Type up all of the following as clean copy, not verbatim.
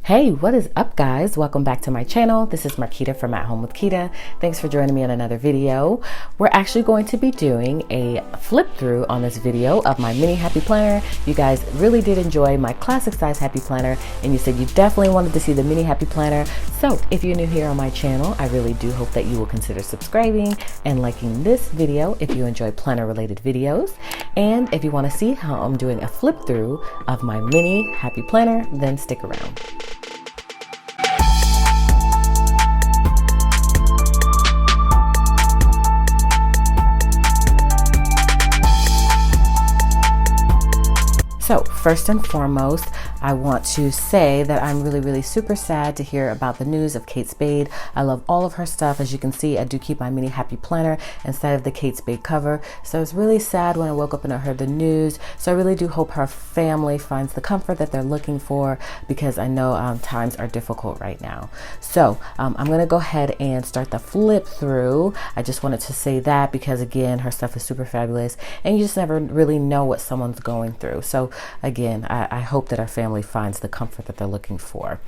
Hey, what is up guys? Welcome back to my channel. This is Quita from AtHomeWithQuita. Thanks for joining me on another video. We're actually going to be doing a flip through on this video of my mini happy planner. You guys really did enjoy my classic size happy planner and you said you definitely wanted to see the mini happy planner. So if you're new here on my channel, I really do hope that you will consider subscribing and liking this video if you enjoy planner related videos. And if you want to see how I'm doing a flip through of my mini happy planner, then stick around. So first and foremost, I want to say that I'm really super sad to hear about the news of Kate Spade. I love all of her stuff. As you can see, I do keep my mini happy planner inside of the Kate Spade cover. So it's really sad when I woke up and I heard the news. So I really do hope her family finds the comfort that they're looking for, because I know times are difficult right now. So I'm going to go ahead and start the flip through. I just wanted to say that because again, her stuff is super fabulous and you just never really know what someone's going through. So again, I hope that our family finds the comfort that they're looking for.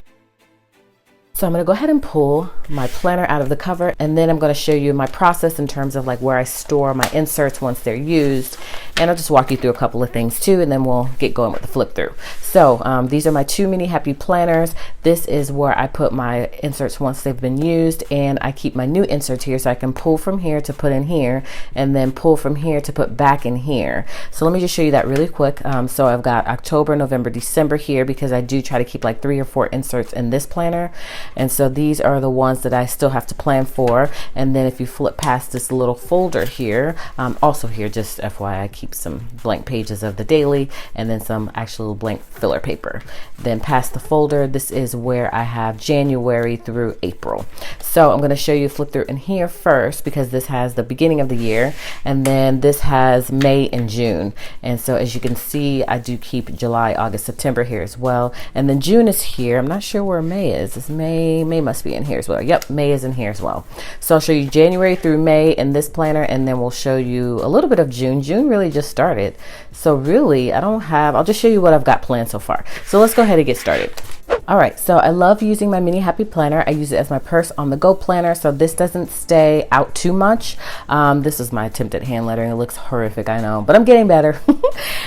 So I'm going to go ahead and pull my planner out of the cover, and then I'm going to show you my process in terms of like where I store my inserts once they're used. And I'll just walk you through a couple of things too, and then we'll get going with the flip through. So these are my two mini happy planners. This is where I put my inserts once they've been used, and I keep my new inserts here so I can pull from here to put in here, and then pull from here to put back in here. So let me just show you that really quick. So I've got October, November, December here, because I do try to keep like 3 or 4 inserts in this planner. And so these are the ones that I still have to plan for. And then if you flip past this little folder here, also here, just FYI, I keep some blank pages of the daily and then some actual blank filler paper. Then past the folder, this is where I have January through April. So I'm going to show you a flip through in here first, because this has the beginning of the year, and then this has May and June. And so as you can see, I do keep July, August, September here as well. And then June is here. I'm not sure where May is. It's May must be in here as well. Yep, May is in here as well. So I'll show you January through May in this planner, and then we'll show you a little bit of June. June really just started. So really, I'll just show you what I've got planned so far. So let's go ahead and get started. All right, so I love using my mini happy planner. I use it as my purse on the go planner, so this doesn't stay out too much. This is my attempt at hand lettering. It looks horrific, I know, but I'm getting better.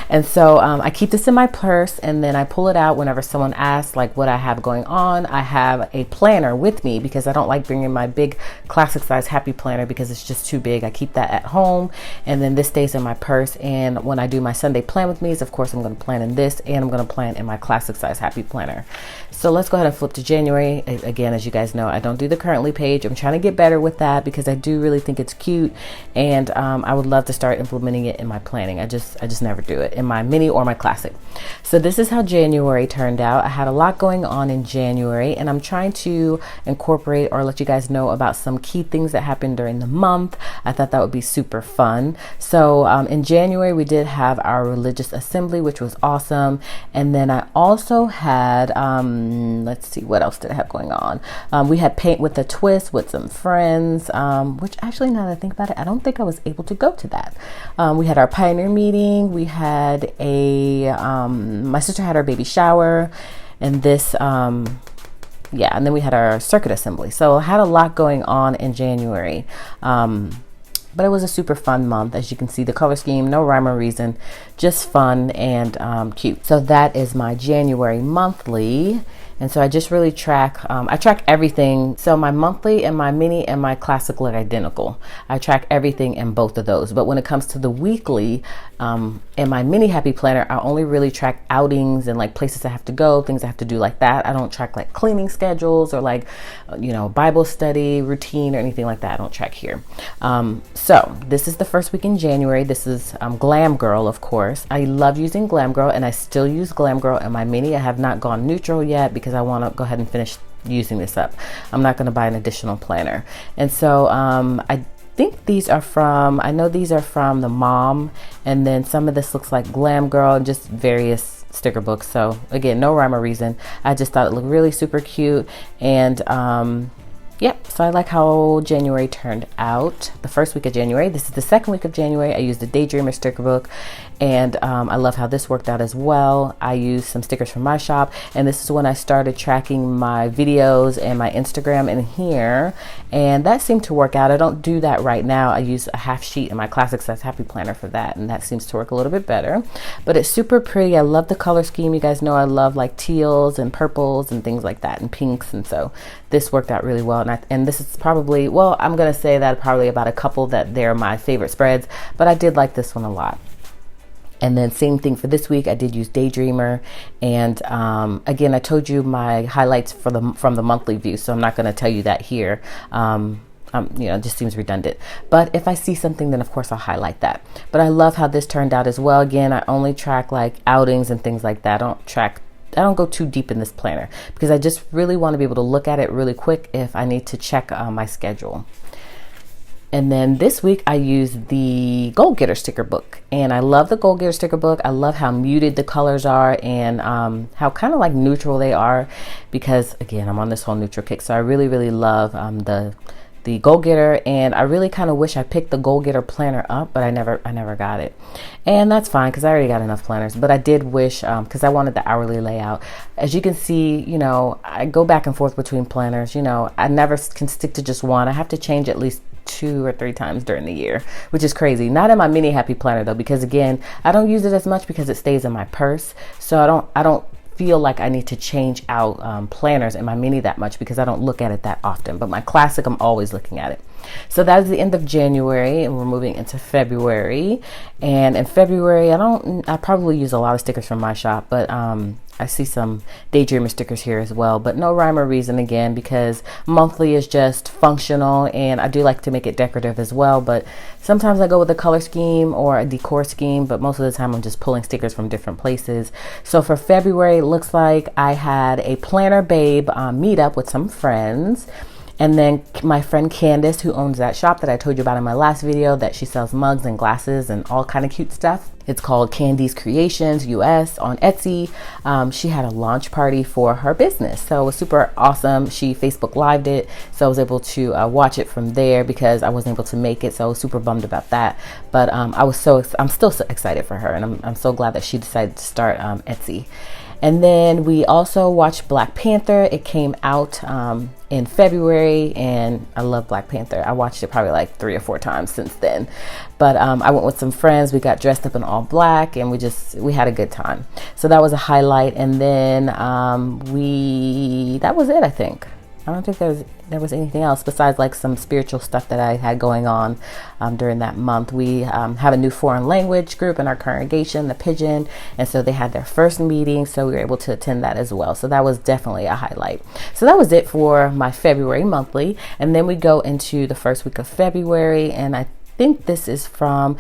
And so I keep this in my purse, and then I pull it out whenever someone asks like what I have going on. I have a planner with me because I don't like bringing my big classic size happy planner because it's just too big. I keep that at home, and then this stays in my purse. And when I do my Sunday plan with me's, of course I'm going to plan in this, and I'm going to plan in my classic size happy planner. So let's go ahead and flip to January. Again, as you guys know, I don't do the currently page. I'm trying to get better with that because I do really think it's cute, and I would love to start implementing it in my planning. I just never do it in my mini or my classic. So this is how January turned out. I had a lot going on in January, and I'm trying to incorporate or let you guys know about some key things that happened during the month. I thought that would be super fun. So in January, we did have our religious assembly, which was awesome. And then I also had let's see, what else did I have going on? We had paint with a twist with some friends, which actually, now that I think about it, I don't think I was able to go to that. We had our pioneer meeting. We had my sister had her baby shower, and this yeah, and then we had our circuit assembly. So I had a lot going on in January. But it was a super fun month. As you can see, the color scheme, no rhyme or reason, just fun and cute. So that is my January monthly. And so I just really track, I track everything. So my monthly and my mini and my classic look identical. I track everything in both of those. But when it comes to the weekly, in my mini happy planner, I only really track outings and like places I have to go, things I have to do like that. I don't track like cleaning schedules or like, Bible study routine or anything like that. I don't track here. So this is the first week in January. This is Glam Girl, of course. I love using Glam Girl, and I still use Glam Girl in my mini. I have not gone neutral yet because I want to go ahead and finish using this up. I'm not going to buy an additional planner. And so I think these are from, I know these are from the Mom, and then some of this looks like Glam Girl and just various sticker books. So again, no rhyme or reason. I just thought it looked really super cute, and Yep, so I like how January turned out. The first week of January. This is the second week of January. I used the Daydreamer sticker book, and I love how this worked out as well. I used some stickers from my shop, and this is when I started tracking my videos and my Instagram in here, and that seemed to work out. I don't do that right now. I use a half sheet in my Classic Size Happy Planner for that, and that seems to work a little bit better. But it's super pretty. I love the color scheme. You guys know I love like teals and purples and things like that, and pinks, and so this worked out really well. And this is probably, well, I'm gonna say that probably about a couple that they're my favorite spreads, but I did like this one a lot. And then same thing for this week, I did use Daydreamer, and again, I told you my highlights from the monthly view, so I'm not going to tell you that here. You know, it just seems redundant. But if I see something, then of course I'll highlight that. But I love how this turned out as well. Again, I only track like outings and things like that. I don't go too deep in this planner because I just really want to be able to look at it really quick if I need to check my schedule. And then this week I used the Goal Getter sticker book, and I love the Goal Getter sticker book. I love how muted the colors are, and how kind of like neutral they are, because again, I'm on this whole neutral kick. So I really, really love the Goal Getter, and I really kind of wish I picked the Goal Getter planner up, but I never got it. And that's fine because I already got enough planners, but I did wish, because I wanted the hourly layout. As you can see, you know, I go back and forth between planners. You know, I never can stick to just one. I have to change at least 2 or 3 times during the year, which is crazy. Not in my mini happy planner though, because again, I don't use it as much because it stays in my purse. So I don't feel like I need to change out planners in my mini that much because I don't look at it that often. But my classic, I'm always looking at it. So that is the end of January, and we're moving into February. And in February, I probably use a lot of stickers from my shop, but I see some Daydreamer stickers here as well, but no rhyme or reason again, because monthly is just functional, and I do like to make it decorative as well. But sometimes I go with a color scheme or a decor scheme, but most of the time I'm just pulling stickers from different places. So for February, it looks like I had a Planner Babe meetup with some friends. And then my friend Candace, who owns that shop that I told you about in my last video, that she sells mugs and glasses and all kind of cute stuff. It's called Candy's Creations US on Etsy. She had a launch party for her business, so it was super awesome. She Facebook Lived it, so I was able to watch it from there because I wasn't able to make it, so I was super bummed about that. But I'm still so excited for her, and I'm so glad that she decided to start Etsy. And then we also watched Black Panther. It came out in February, and I love Black Panther. I watched it probably like 3 or 4 times since then. But I went with some friends. We got dressed up in all black, and we had a good time. So that was a highlight. And then that was it, I think. I don't think there was anything else besides like some spiritual stuff that I had going on during that month. We have a new foreign language group in our congregation, the Pigeon, and so they had their first meeting, so we were able to attend that as well. So that was definitely a highlight. So that was it for my February monthly, and then we go into the first week of February, and I think this is from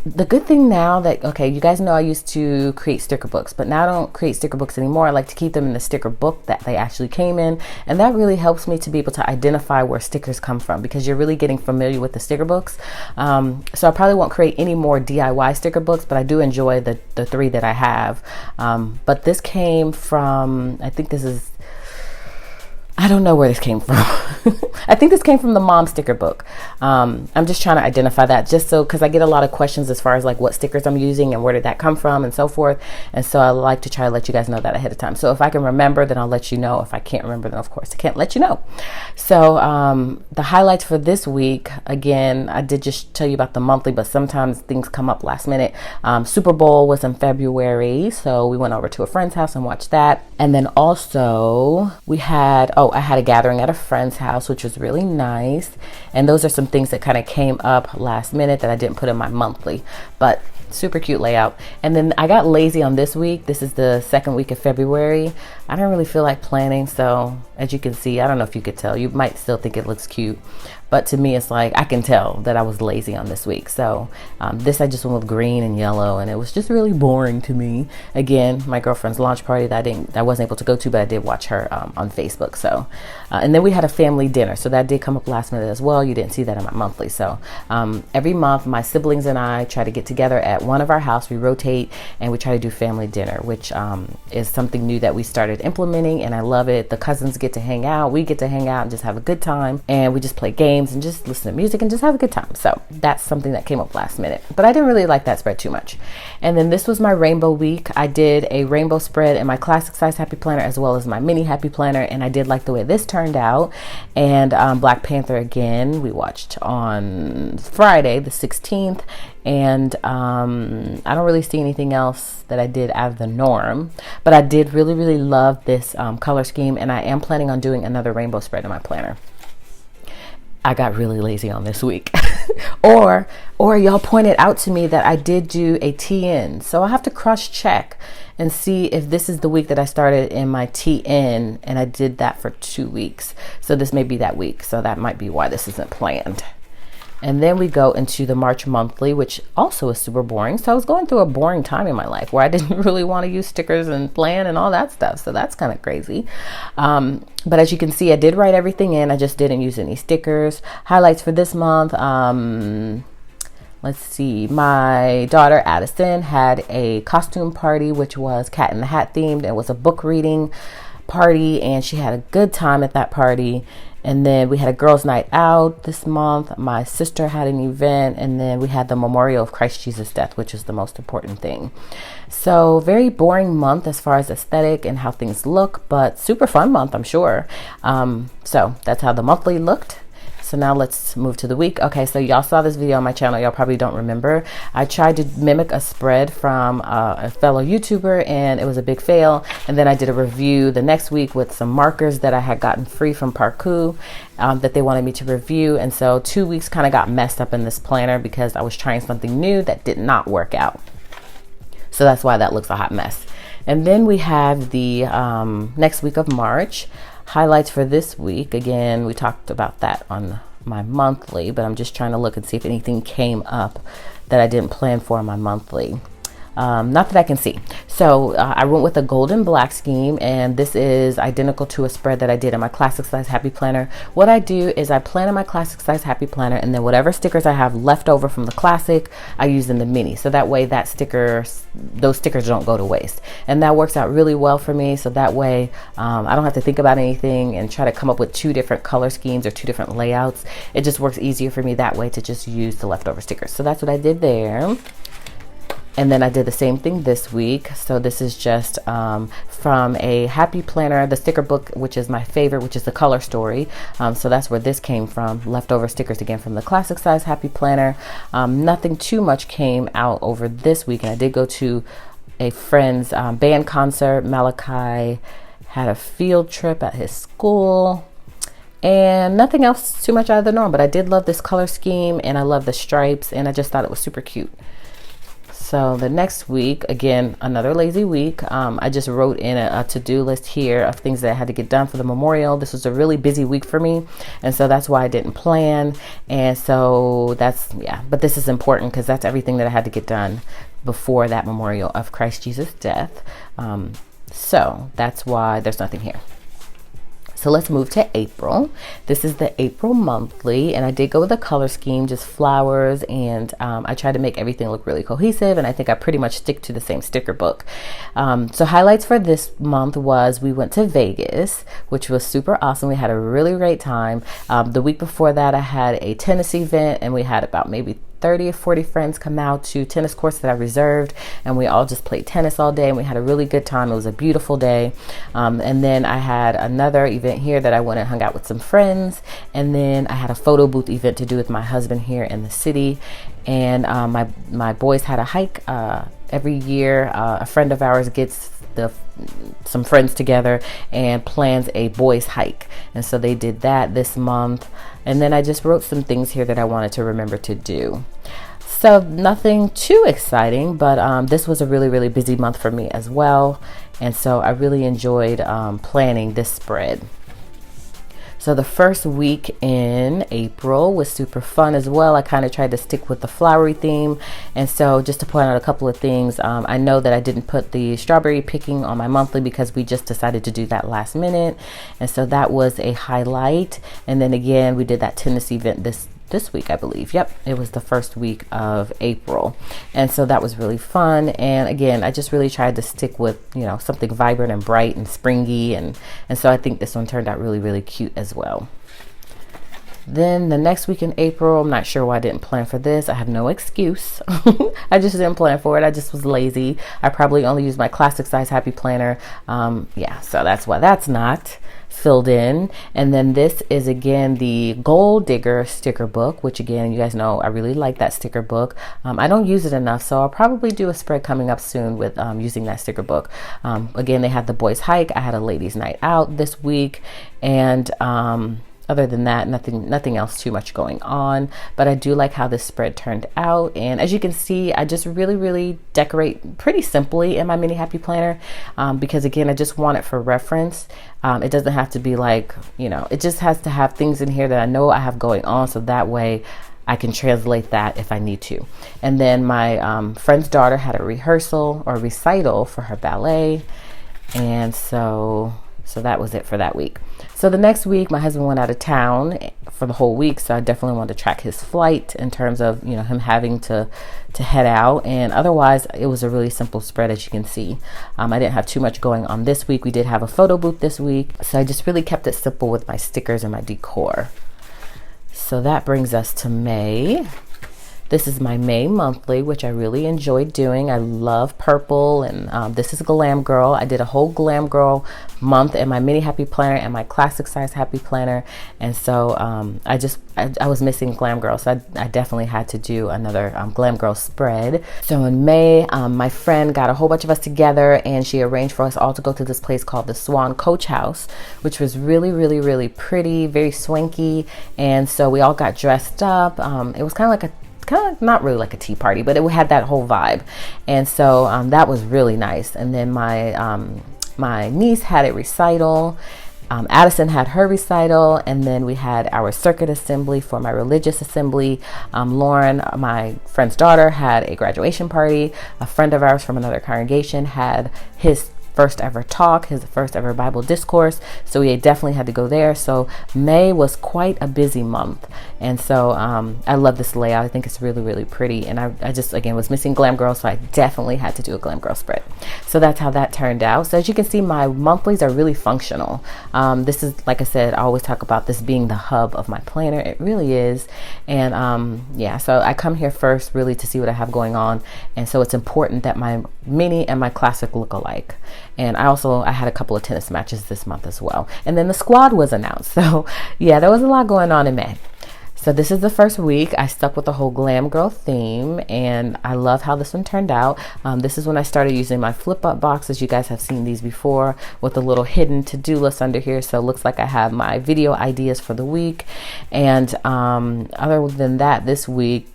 the good thing now that, okay, you guys know I used to create sticker books, but now I don't create sticker books anymore. I like to keep them in the sticker book that they actually came in, and that really helps me to be able to identify where stickers come from, because you're really getting familiar with the sticker books. So I probably won't create any more DIY sticker books, but I do enjoy the 3 that I have. But this came from, I don't know where this came from. I think this came from the mom sticker book. I'm just trying to identify that, just so, because I get a lot of questions as far as like what stickers I'm using and where did that come from and so forth. And so I like to try to let you guys know that ahead of time. So if I can remember, then I'll let you know. If I can't remember, then of course I can't let you know. So the highlights for this week, again, I did just tell you about the monthly, but sometimes things come up last minute. Super Bowl was in February, so we went over to a friend's house and watched that. And then also I had a gathering at a friend's house, which was really nice. And those are some things that kind of came up last minute that I didn't put in my monthly, but super cute layout. And then I got lazy on this week. This is the second week of February. I don't really feel like planning, so as you can see, I don't know if you could tell, you might still think it looks cute, but to me it's like I can tell that I was lazy on this week. So this I just went with green and yellow, and it was just really boring to me. Again, my girlfriend's launch party that I wasn't able to go to, but I did watch her on Facebook. So and then we had a family dinner, so that did come up last minute as well. You didn't see that in my monthly. So every month my siblings and I try to get together at one of our house. We rotate and we try to do family dinner, which is something new that we started started implementing, and I love it. The cousins get to hang out, we get to hang out and just have a good time, and we just play games and just listen to music and just have a good time. So that's something that came up last minute, but I didn't really like that spread too much. And then this was my rainbow week. I did a rainbow spread in my classic size happy planner as well as my mini happy planner, and I did like the way this turned out. And Black Panther again, we watched on Friday the 16th, and I don't really see anything else that I did out of the norm, but I did really love this color scheme, and I am planning on doing another rainbow spread in my planner. I got really lazy on this week. or y'all pointed out to me that I did do a TN, so I have to cross check and see if this is the week that I started in my TN, and I did that for 2 weeks, so this may be that week, so that might be why this isn't planned. And then we go into the March monthly, which also is super boring. So I was going through a boring time in my life where I didn't really want to use stickers and plan and all that stuff. So that's kind of crazy. But as you can see, I did write everything in. I just didn't use any stickers. Highlights for this month. Let's see. My daughter Addison had a costume party, which was Cat in the Hat themed. It was a book reading party, and she had a good time at that party. And then we had a girls' night out this month. My sister had an event, and then we had the memorial of Christ Jesus' death, which is the most important thing. So very boring month as far as aesthetic and how things look, but super fun month, I'm sure. So that's how the monthly looked. So now let's move to the week. Okay, so y'all saw this video on my channel. Y'all probably don't remember. I tried to mimic a spread from a fellow YouTuber, and it was a big fail. And then I did a review the next week with some markers that I had gotten free from Parku that they wanted me to review. And so 2 weeks kind of got messed up in this planner because I was trying something new that did not work out. So that's why that looks a hot mess. And then we have the next week of March. Highlights for this week. Again, we talked about that on my monthly, but I'm just trying to look and see if anything came up that I didn't plan for in my monthly. Not that I can see. So I went with a gold and black scheme, and this is identical to a spread that I did in my classic size happy planner. What I do is I plan in my classic size happy planner, and then whatever stickers I have left over from the classic, I use in the mini. So that way those stickers don't go to waste. And that works out really well for me. So that way I don't have to think about anything and try to come up with 2 different color schemes or 2 different layouts. It just works easier for me that way to just use the leftover stickers. So that's what I did there. And then I did the same thing this week. So this is just from a happy planner, the sticker book, which is my favorite, which is the color story. So that's where this came from. Leftover stickers again from the classic size happy planner. Nothing too much came out over this week. And I did go to a friend's band concert. Malachi had a field trip at his school. And nothing else too much out of the norm. But I did love this color scheme, and I love the stripes. And I just thought it was super cute. So the next week, again, another lazy week. I just wrote in a to-do list here of things that I had to get done for the memorial. This was a really busy week for me, and so that's why I didn't plan. And so that's, yeah, but this is important because that's everything that I had to get done before that memorial of Christ Jesus' death. So that's why there's nothing here. So let's move to April. This is the April monthly, and I did go with a color scheme, just flowers, and I tried to make everything look really cohesive, and I think I pretty much stick to the same sticker book. So highlights for this month was we went to Vegas, which was super awesome. We had a really great time. The week before that, I had a tennis event, and we had about maybe 30 or 40 friends come out to tennis courts that I reserved, and we all just played tennis all day, and we had a really good time. It was a beautiful day. And then I had another event here that I went and hung out with some friends, and then I had a photo booth event to do with my husband here in the city. And my boys had a hike. Every year a friend of ours gets some friends together and plans a boys hike, and so they did that this month. And then I just wrote some things here that I wanted to remember to do. So nothing too exciting, but this was a really busy month for me as well, and so I really enjoyed planning this spread. So the first week in April was super fun as well. I kind of tried to stick with the flowery theme. And so just to point out a couple of things, I know that I didn't put the strawberry picking on my monthly because we just decided to do that last minute. And so that was a highlight. And then again, we did that tennis event this week, I believe. Yep, it was the first week of April. And so that was really fun. And again, I just really tried to stick with, you know, something vibrant and bright and springy. And so I think this one turned out really, really cute as well. Then the next week in April, I'm not sure why I didn't plan for this. I have no excuse. I just didn't plan for it. I just was lazy. I probably only used my classic size happy planner. Yeah, so that's why that's not filled in. And then this is again the Gold Digger sticker book, which again, you guys know I really like that sticker book. I don't use it enough, so I'll probably do a spread coming up soon with using that sticker book. Again, they had the boys hike. I had a ladies night out this week, and other than that, nothing else too much going on, but I do like how this spread turned out. And as you can see, I just really decorate pretty simply in my mini happy planner, because again, I just want it for reference. It doesn't have to be like, you know, it just has to have things in here that I know I have going on, so that way I can translate that if I need to. And then my friend's daughter had a rehearsal or recital for her ballet, and so that was it for that week. So the next week, my husband went out of town for the whole week, so I definitely wanted to track his flight in terms of, you know, him having to head out. And otherwise, it was a really simple spread, as you can see. I didn't have too much going on this week. We did have a photo booth this week, so I just really kept it simple with my stickers and my decor. So that brings us to May. This is my May monthly, which I really enjoyed doing. I love purple, and this is Glam Girl. I did a whole Glam Girl month in my mini happy planner and my classic size happy planner, and so I was missing Glam Girl, so I definitely had to do another Glam Girl spread. So in May, my friend got a whole bunch of us together, and she arranged for us all to go to this place called the Swan Coach House, which was really pretty, very swanky. And so we all got dressed up. It was kind of not really like a tea party, but it had that whole vibe. And so that was really nice. And then my niece had a recital. Addison had her recital, and then we had our circuit assembly for my religious assembly. Lauren, my friend's daughter, had a graduation party. A friend of ours from another congregation had his first ever talk, his first ever Bible discourse, so we definitely had to go there. So May was quite a busy month, and so I love this layout. I think it's really pretty, and I just again was missing Glam Girl, so I definitely had to do a Glam Girl spread. So that's how that turned out. So as you can see, my monthlies are really functional. This is, like I said, I always talk about this being the hub of my planner. It really is. And yeah, so I come here first really to see what I have going on, and so it's important that my mini and my classic look alike. And I had a couple of tennis matches this month as well. And then the squad was announced. So yeah, there was a lot going on in May. So this is the first week. I stuck with the whole Glam Girl theme, and I love how this one turned out. This is when I started using my flip up boxes. You guys have seen these before with a little hidden to-do list under here. So it looks like I have my video ideas for the week. And other than that, this week,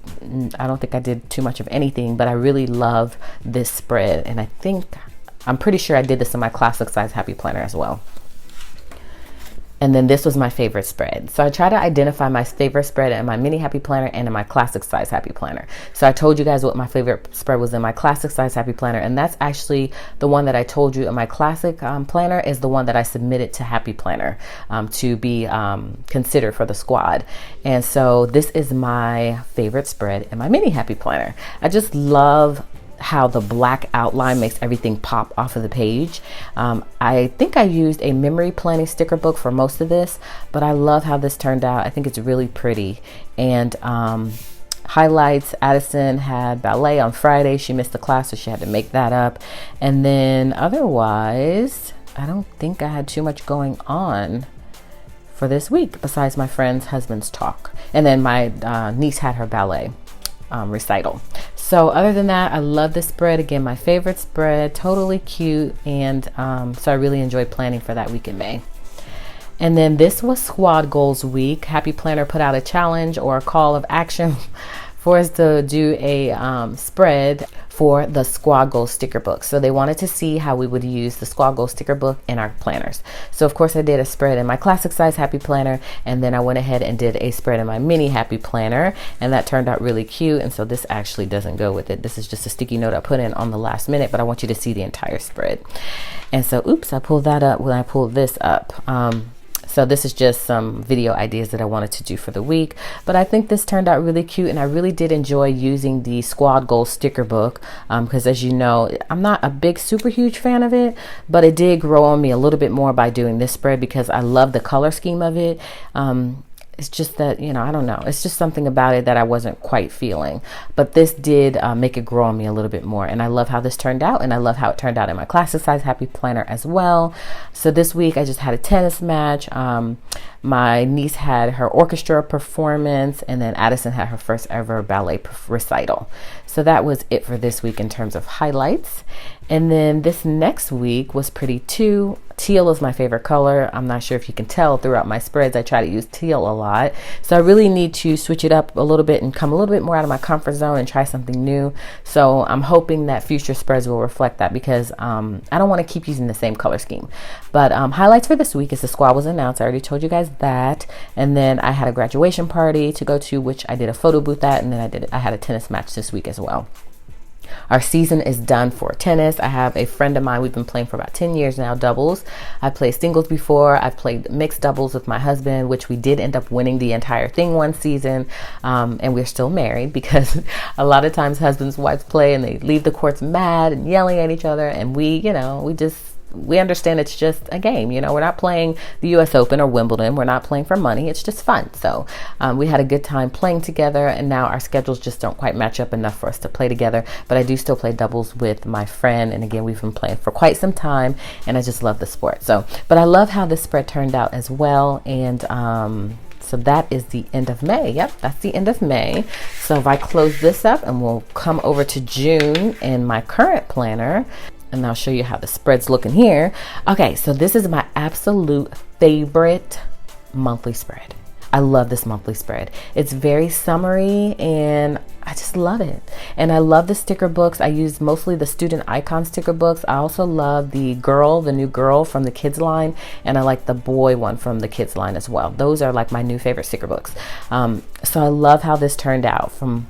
I don't think I did too much of anything, but I really love this spread. And I'm pretty sure I did this in my classic size happy planner as well. And then this was my favorite spread. So I try to identify my favorite spread in my mini happy planner and in my classic size happy planner. So I told you guys what my favorite spread was in my classic size happy planner, and that's actually the one that I told you in my classic planner is the one that I submitted to Happy Planner to be considered for the squad. And so this is my favorite spread in my mini happy planner. I just love how the black outline makes everything pop off of the page. I think I used a memory planning sticker book for most of this, but I love how this turned out. I think it's really pretty. And highlights, Addison had ballet on Friday. She missed the class, so she had to make that up. And then otherwise, I don't think I had too much going on for this week besides my friend's husband's talk. And then my niece had her ballet recital. So other than that, I love this spread. Again, my favorite spread, totally cute. And so I really enjoyed planning for that week in May. And then this was Squad Goals Week. Happy Planner put out a challenge or a call of action for us to do a spread for the Squad Goals sticker book. So they wanted to see how we would use the Squad Goals sticker book in our planners. So of course I did a spread in my classic size happy planner, and then I went ahead and did a spread in my mini happy planner, and that turned out really cute. And so this actually doesn't go with it. This is just a sticky note I put in on the last minute, but I want you to see the entire spread. And so oops, I pulled that up when I pulled this up. So this is just some video ideas that I wanted to do for the week. But I think this turned out really cute, and I really did enjoy using the Squad Goals sticker book because, as you know, I'm not a big, super huge fan of it, but it did grow on me a little bit more by doing this spread because I love the color scheme of it. It's just that, you know, I don't know. It's just something about it that I wasn't quite feeling. But this did make it grow on me a little bit more. And I love how this turned out. And I love how it turned out in my classic size happy planner as well. So this week I just had a tennis match. My niece had her orchestra performance. And then Addison had her first ever ballet recital. So that was it for this week in terms of highlights. And then this next week was pretty too. Teal is my favorite color. I'm not sure if you can tell throughout my spreads. I try to use teal a lot. So I really need to switch it up a little bit and come a little bit more out of my comfort zone and try something new. So I'm hoping that future spreads will reflect that because I don't want to keep using the same color scheme. But highlights for this week is the squad was announced. I already told you guys that. And then I had a graduation party to go to, which I did a photo booth at. And then I had a tennis match this week as well. Our season is done for tennis. I have a friend of mine. We've been playing for about 10 years now, doubles. I played singles before. I've played mixed doubles with my husband, which we did end up winning the entire thing one season. And we're still married because a lot of times husbands and wives play and they leave the courts mad and yelling at each other. And we understand it's just a game. You know, we're not playing the US Open or Wimbledon. We're not playing for money. It's just fun. So we had a good time playing together, and now our schedules just don't quite match up enough for us to play together. But I do still play doubles with my friend. And again, we've been playing for quite some time, and I just love the sport. So, but I love how this spread turned out as well. And so that is the end of May. Yep, that's the end of May. So if I close this up and we'll come over to June in my current planner, and I'll show you how the spread's looking here. Okay, so this is my absolute favorite monthly spread. I love this monthly spread. It's very summery and I just love it. And I love the sticker books. I use mostly the student icon sticker books. I also love the new girl from the kids line, and I like the boy one from the kids line as well. Those are like my new favorite sticker books. So I love how this turned out from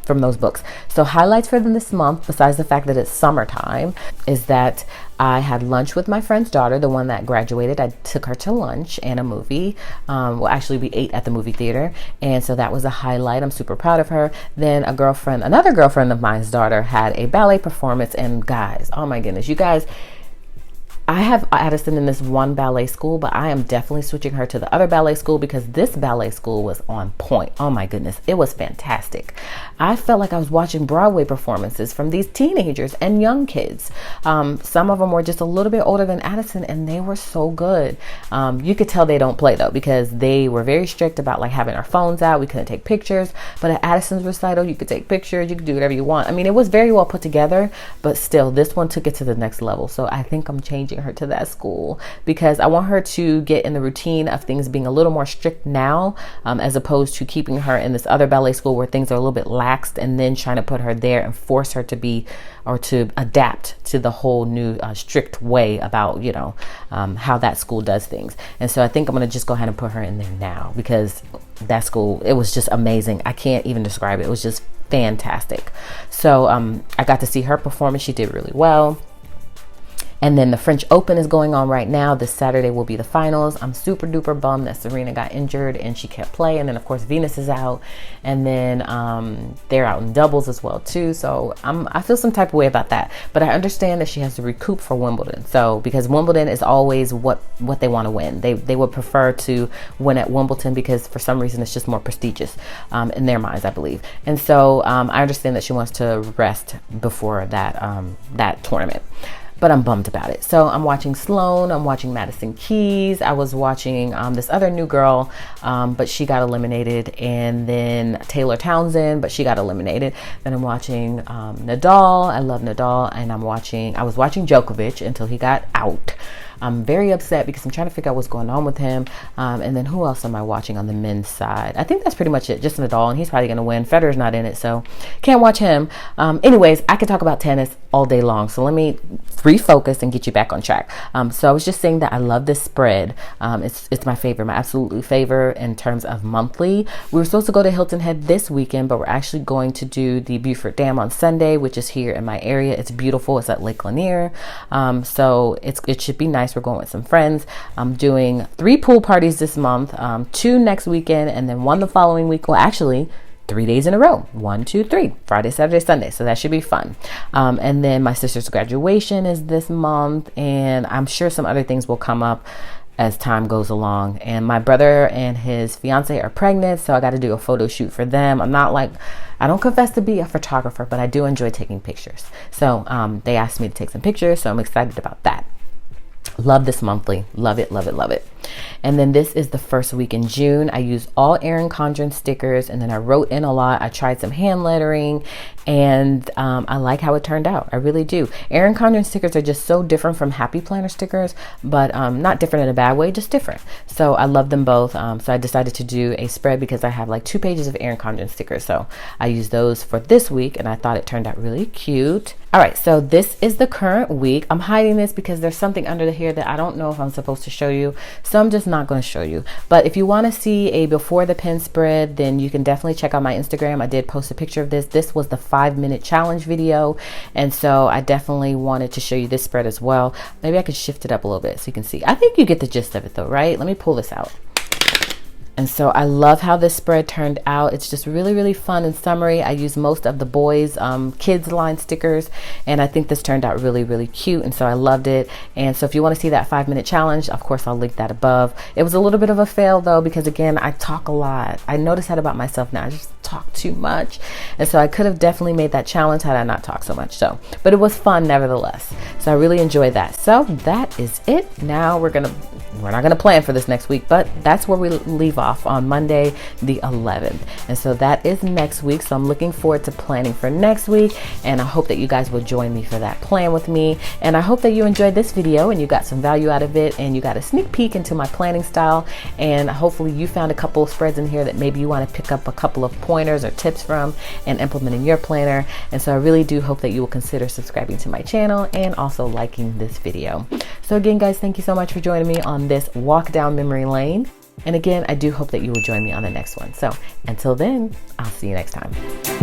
those books. So highlights for them this month, besides the fact that it's summertime, is that I had lunch with my friend's daughter, the one that graduated. I took her to lunch and a movie. Well, actually we ate at the movie theater. And so that was a highlight. I'm super proud of her. Then another girlfriend of mine's daughter had a ballet performance. And guys, oh my goodness, you guys, I have Addison in this one ballet school, but I am definitely switching her to the other ballet school because this ballet school was on point. Oh my goodness, it was fantastic. I felt like I was watching Broadway performances from these teenagers and young kids. Some of them were just a little bit older than Addison, and they were so good. You could tell they don't play though, because they were very strict about like having our phones out. We couldn't take pictures, but at Addison's recital, you could take pictures, you could do whatever you want. I mean, it was very well put together, but still, this one took it to the next level. So I think I'm changing her to that school because I want her to get in the routine of things being a little more strict now, as opposed to keeping her in this other ballet school where things are a little bit laxed and then trying to put her there and force her to be or to adapt to the whole new strict way about, you know, how that school does things. And so I think I'm going to just go ahead and put her in there now because that school, it was just amazing. I can't even describe it. It was just fantastic. So I got to see her performance. She did really well. And then the French Open is going on right now. This Saturday will be the finals. I'm super duper bummed that Serena got injured and she can't play. And then of course Venus is out, and then they're out in doubles as well too. So I feel some type of way about that. But I understand that she has to recoup for Wimbledon. So because Wimbledon is always what they want to win. They would prefer to win at Wimbledon because for some reason it's just more prestigious in their minds, I believe. And so I understand that she wants to rest before that tournament. But I'm bummed about it. So I'm watching Sloane, I'm watching Madison Keys, I was watching this other new girl, but she got eliminated, and then Taylor Townsend, but she got eliminated. Then I'm watching Nadal, I love Nadal, and I was watching Djokovic until he got out. I'm very upset because I'm trying to figure out what's going on with him. And then who else am I watching on the men's side? I think that's pretty much it. Just Nadal, and he's probably going to win. Federer's not in it, so can't watch him. Anyways, I could talk about tennis all day long. So let me refocus and get you back on track. So I was just saying that I love this spread. It's my favorite, my absolutely favorite in terms of monthly. We were supposed to go to Hilton Head this weekend, but we're actually going to do the Buford Dam on Sunday, which is here in my area. It's beautiful. It's at Lake Lanier. So it should be nice. nice. We're going with some friends. I'm doing 3 pool parties this month, 2 next weekend, and then 1 the following week. Well, actually 3 days in a row, 1, 2, 3, Friday, Saturday, Sunday. So that should be fun. And then my sister's graduation is this month, and I'm sure some other things will come up as time goes along. And my brother and his fiance are pregnant, so I got to do a photo shoot for them. I don't confess to be a photographer, but I do enjoy taking pictures. So they asked me to take some pictures, so I'm excited about that. Love this monthly. Love it, love it, love it. And then this is the first week in June. I used all Erin Condren stickers, and then I wrote in a lot. I tried some hand lettering, and I like how it turned out. I really do. Erin Condren stickers are just so different from Happy Planner stickers, but not different in a bad way, just different. So I love them both. So I decided to do a spread because I have like 2 pages of Erin Condren stickers. So I used those for this week, and I thought it turned out really cute. All right, so this is the current week. I'm hiding this because there's something under the hair that I don't know if I'm supposed to show you. So I'm just not going to show you. But if you want to see a before the pen spread, then you can definitely check out my Instagram. I did post a picture of this. This was the 5-minute challenge video. And so I definitely wanted to show you this spread as well. Maybe I could shift it up a little bit so you can see. I think you get the gist of it though, right? Let me pull this out. And so I love how this spread turned out. It's just really, really fun and summery. I used most of the boys' kids line stickers, and I think this turned out really, really cute. And so I loved it. And so if you want to see that 5-minute challenge, of course, I'll link that above. It was a little bit of a fail though, because again, I talk a lot. I notice that about myself now. I just talk too much. And so I could have definitely made that challenge had I not talked so much. So, but it was fun nevertheless. So I really enjoyed that. So that is it. Now we're not gonna plan for this next week, but that's where we leave off on Monday the 11th. And so that is next week. So I'm looking forward to planning for next week, and I hope that you guys will join me for that plan with me. And I hope that you enjoyed this video and you got some value out of it, and you got a sneak peek into my planning style, and hopefully you found a couple of spreads in here that maybe you want to pick up a couple of pointers or tips from and implement in your planner. And so I really do hope that you will consider subscribing to my channel and also liking this video. So again, guys, thank you so much for joining me on this walk down memory lane. And again, I do hope that you will join me on the next one. So until then, I'll see you next time.